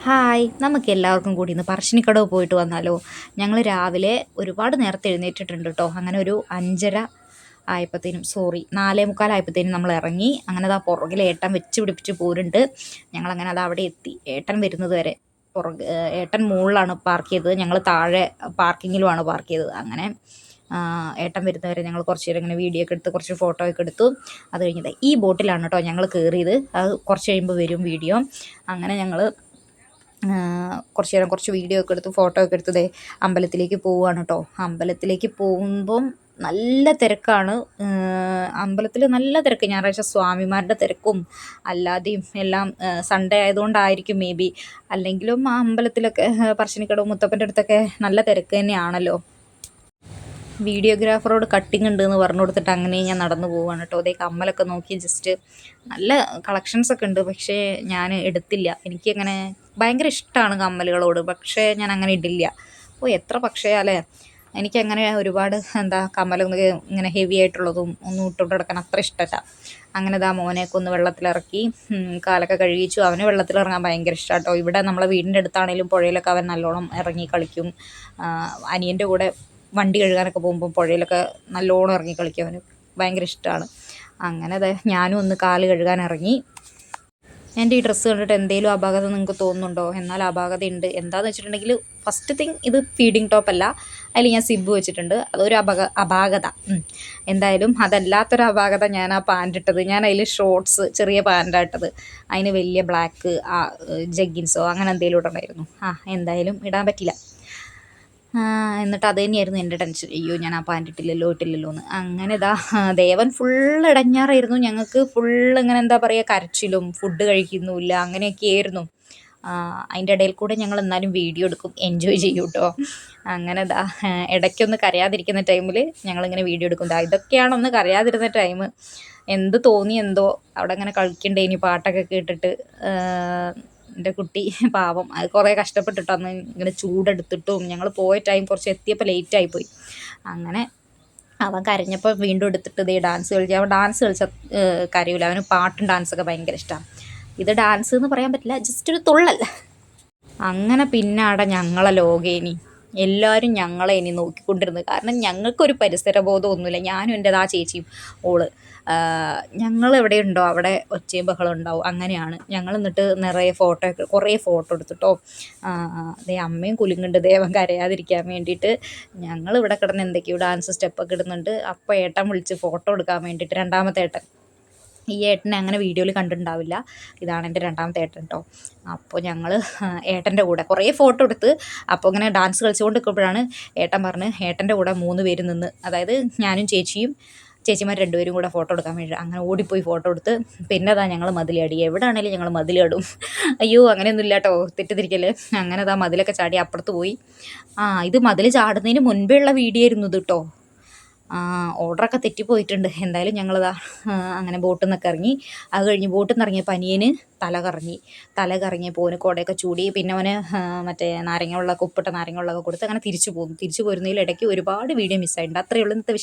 Hi, നമുക്ക് എല്ലാവർക്കും കൂടി ഇന്ന് പറശ്ശിനിക്കടവ് പോയിട്ട് വന്നാലോ? ഞങ്ങൾ രാവിലെ ഒരുപാട് നേരത്തെ എഴുന്നേറ്റിട്ടുണ്ട് കേട്ടോ. അങ്ങനെ ഒരു 5:30 ആയപ്പോഴത്തേനും 4:45 ആയപ്പോഴത്തേനും നമ്മൾ ഇറങ്ങി. അങ്ങനെ അതാ പുറകിൽ ഏട്ടൻ വെച്ച് പിടിപ്പിച്ച് പോരുന്നുണ്ട്. ഞങ്ങളങ്ങനെ അത് അവിടെ എത്തി. ഏട്ടൻ വരുന്നത് വരെ ഏട്ടൻ മുകളിലാണ് പാർക്ക് ചെയ്തത്, ഞങ്ങൾ താഴെ പാർക്കിങ്ങിലുമാണ് പാർക്ക് ചെയ്തത്. അങ്ങനെ ഏട്ടൻ വരുന്നവരെ ഞങ്ങൾ കുറച്ച് നേരം ഇങ്ങനെ വീഡിയോ ഒക്കെ എടുത്ത് കുറച്ച് ഫോട്ടോ ഒക്കെ എടുത്തു. അത് കഴിഞ്ഞത് ഈ ബോട്ടിലാണ് കേട്ടോ ഞങ്ങൾ കയറിയത്. അത് കുറച്ച് കഴിയുമ്പോൾ വരും വീഡിയോ. അങ്ങനെ ഞങ്ങൾ കുറച്ച് നേരം കുറച്ച് വീഡിയോ ഒക്കെ എടുത്ത് ഫോട്ടോ ഒക്കെ എടുത്ത് ദേ അമ്പലത്തിലേക്ക് പോവുകയാണ് കേട്ടോ. അമ്പലത്തിലേക്ക് പോകുമ്പം നല്ല തിരക്കാണ്. അമ്പലത്തിൽ നല്ല തിരക്ക്, ഞായറാഴ്ച സ്വാമിമാരുടെ തിരക്കും അല്ലാതെയും എല്ലാം. സൺഡേ ആയതുകൊണ്ടായിരിക്കും മേ ബി. അല്ലെങ്കിലും ആ അമ്പലത്തിലൊക്കെ പറശ്ശിനിക്കടവ് മുത്തപ്പൻ്റെ അടുത്തൊക്കെ നല്ല തിരക്ക് തന്നെയാണല്ലോ. വീഡിയോഗ്രാഫറോട് കട്ടിങ് ഉണ്ട് എന്ന് പറഞ്ഞു കൊടുത്തിട്ട് അങ്ങനെ ഞാൻ നടന്നു പോവുകയാണ് കേട്ടോ. അതേ കമ്മലൊക്കെ നോക്കി ജസ്റ്റ് നല്ല കളക്ഷൻസൊക്കെ ഉണ്ട്, പക്ഷേ ഞാൻ എടുത്തില്ല. എനിക്കങ്ങനെ ഭയങ്കര ഇഷ്ടമാണ് കമ്മലുകളോട്, പക്ഷേ ഞാൻ അങ്ങനെ ഇടില്ല. എത്ര പക്ഷേ അല്ലേ, എനിക്കങ്ങനെ ഒരുപാട് കമ്മലൊന്നും ഇങ്ങനെ ഹെവി ആയിട്ടുള്ളതും ഒന്നും ഇട്ടുകൊണ്ട് കിടക്കാൻ അത്ര ഇഷ്ടമല്ല. അങ്ങനെ ഇതാ മോനെയൊക്കെ ഒന്ന് വെള്ളത്തിലിറക്കി കാലൊക്കെ കഴുകിച്ചു. അവന് വെള്ളത്തിലിറങ്ങാൻ ഭയങ്കര ഇഷ്ടമാണ് കേട്ടോ. ഇവിടെ നമ്മളെ വീടിൻ്റെ അടുത്താണെങ്കിലും പുഴയിലൊക്കെ അവൻ നല്ലോണം ഇറങ്ങി കളിക്കും. അനിയൻ്റെ കൂടെ വണ്ടി കഴുകാനൊക്കെ പോകുമ്പോൾ പുഴയിലൊക്കെ നല്ലോണം ഇറങ്ങി കളിക്കും, അവന് ഭയങ്കര ഇഷ്ടമാണ്. അങ്ങനെ അതെ ഞാനും ഒന്ന് കാല് കഴുകാൻ ഇറങ്ങി. എൻ്റെ ഈ ഡ്രസ്സ് കണ്ടിട്ട് എന്തെങ്കിലും അപാകത നിങ്ങൾക്ക് തോന്നുന്നുണ്ടോ? എന്നാൽ അപാകതയുണ്ട്. എന്താണെന്ന് വെച്ചിട്ടുണ്ടെങ്കിൽ ഫസ്റ്റ് തിങ്, ഇത് ഫീഡിങ് ടോപ്പല്ല, അതിൽ ഞാൻ സിബ് വെച്ചിട്ടുണ്ട്. അതൊരു അപാകത. എന്തായാലും അതല്ലാത്തൊരു അപാകത ഞാൻ ആ പാൻറ് ഇട്ടത്. ഞാൻ അതിൽ ഷോർട്സ് ചെറിയ പാൻറ്റാണ് ഇട്ടത്. അതിന് വലിയ ബ്ലാക്ക് ജഗ്ഗിൻസോ അങ്ങനെ എന്തെങ്കിലും ഇടണമായിരുന്നു. എന്തായാലും ഇടാൻ പറ്റില്ല. എന്നിട്ട് അത് തന്നെയായിരുന്നു എൻ്റെ ടെൻഷൻ. അയ്യോ, ഞാൻ ആ പാൻറ് ഇട്ടില്ലല്ലോ എന്ന്. അങ്ങനെ ഇതാ ദേവൻ ഫുൾ ഇടഞ്ഞാറായിരുന്നു. ഞങ്ങൾക്ക് ഇങ്ങനെ പറയുക, കരച്ചിലും ഫുഡ് കഴിക്കുന്നുമില്ല അങ്ങനെയൊക്കെയായിരുന്നു. അതിൻ്റെ ഇടയിൽ കൂടെ ഞങ്ങൾ എന്നാലും വീഡിയോ എടുക്കും, എൻജോയ് ചെയ്യും കേട്ടോ. അങ്ങനെ ഇതാ ഇടയ്ക്കൊന്ന് കരയാതിരിക്കുന്ന ടൈമിൽ ഞങ്ങളിങ്ങനെ വീഡിയോ എടുക്കും. ഇതൊക്കെയാണ് ഒന്ന് കരയാതിരുന്ന ടൈം. എന്ത് തോന്നി എന്തോ, അവിടെ ഇങ്ങനെ കളിക്കണ്ടേ ഇനി പാട്ടൊക്കെ കേട്ടിട്ട്. എൻ്റെ കുട്ടി പാവം, അത് കുറേ കഷ്ടപ്പെട്ടിട്ട് അന്ന് ഇങ്ങനെ ചൂടെടുത്തിട്ടും ഞങ്ങൾ പോയ ടൈം കുറച്ച് എത്തിയപ്പോൾ ലേറ്റായിപ്പോയി. അങ്ങനെ അവൻ കരഞ്ഞപ്പോൾ വീണ്ടും എടുത്തിട്ട് ഇതേ ഡാൻസ് കളിക്കുക. അവൻ ഡാൻസ് കളിച്ച കരയില്ല, അവന് പാട്ടും ഡാൻസൊക്കെ ഭയങ്കര ഇഷ്ടമാണ്. ഇത് ഡാൻസ് എന്ന് പറയാൻ പറ്റില്ല, ജസ്റ്റ് ഒരു തുള്ളൽ. അങ്ങനെ പിന്നാടെ ഞങ്ങളെ ലോകേനി എല്ലാവരും ഞങ്ങളെ ഇനി നോക്കിക്കൊണ്ടിരുന്നത്. കാരണം ഞങ്ങൾക്കൊരു പരിസരബോധമൊന്നുമില്ല. ഞാനും എൻ്റെ ചേച്ചിയും ഓള് ഞങ്ങൾ എവിടെയുണ്ടോ അവിടെ ഒച്ചയും ബഹളം ഉണ്ടാവും. അങ്ങനെയാണ് ഞങ്ങൾ. എന്നിട്ട് നിറയെ കുറേ ഫോട്ടോ എടുത്തിട്ടോ. അതേ അമ്മയും കുലുങ്ങുന്നുണ്ട് ദേവൻ കരയാതിരിക്കാൻ വേണ്ടിയിട്ട്. ഞങ്ങൾ ഇവിടെ കിടന്ന് എന്തൊക്കെയോ ഡാൻസ് സ്റ്റെപ്പൊക്കെ ഇടുന്നുണ്ട്. അപ്പോൾ ഏട്ടൻ വിളിച്ച് ഫോട്ടോ എടുക്കാൻ വേണ്ടിയിട്ട്, രണ്ടാമത്തെ ഏട്ടൻ. ഈ ഏട്ടനെ അങ്ങനെ വീഡിയോയിൽ കണ്ടിട്ടുണ്ടാവില്ല. ഇതാണ് എൻ്റെ രണ്ടാമത്തെ ഏട്ടൻ കേട്ടോ. അപ്പോൾ ഞങ്ങൾ ഏട്ടൻ്റെ കൂടെ കുറേ ഫോട്ടോ എടുത്ത്. അപ്പോൾ ഇങ്ങനെ ഡാൻസ് കളിച്ചുകൊണ്ട് നിൽക്കുമ്പോഴാണ് ഏട്ടൻ പറഞ്ഞ് ഏട്ടൻ്റെ കൂടെ 3 പേര് നിന്ന്, അതായത് ഞാനും ചേച്ചിയും ചേച്ചിമാർ 2 പേരും കൂടെ ഫോട്ടോ എടുക്കാൻ വേണ്ടി. അങ്ങനെ ഓടിപ്പോയി ഫോട്ടോ എടുത്ത്. പിന്നെ അതാ ഞങ്ങൾ മതിലാടി. എവിടെ ആണെങ്കിലും ഞങ്ങൾ മതിലാടും. അയ്യോ, അങ്ങനെയൊന്നും ഇല്ല കേട്ടോ, തെറ്റിദ്ധരിക്കല്ലേ. അങ്ങനെ അതാ മതിലൊക്കെ ചാടി അപ്പുറത്ത് പോയി. ഇത് മതിൽ ചാടുന്നതിന് മുൻപേ ഉള്ള വീഡിയോ ആയിരുന്നു ഇത് കേട്ടോ. ഓർഡറൊക്കെ തെറ്റിപ്പോയിട്ടുണ്ട്. എന്തായാലും ഞങ്ങളിതാ അങ്ങനെ ബോട്ടിൽ നിന്നൊക്കെ ഇറങ്ങി. അത് കഴിഞ്ഞ് ബോട്ടിൽ നിന്ന് ഇറങ്ങിയപ്പോൾ അനിയന് തല കറങ്ങിയപ്പോൾ ഓന് കുടയൊക്കെ ചൂടി. പിന്നെ അവന് മറ്റേ നാരങ്ങ വെള്ളമൊക്കെ, ഉപ്പിട്ട നാരങ്ങ വെള്ളമൊക്കെ കൊടുത്ത് അങ്ങനെ തിരിച്ചു പോരുന്നതിൽ ഇടയ്ക്ക് ഒരുപാട് വീഡിയോ മിസ്സായിട്ടുണ്ട്. അത്രയേ ഉള്ളൂ ഇന്നത്തെ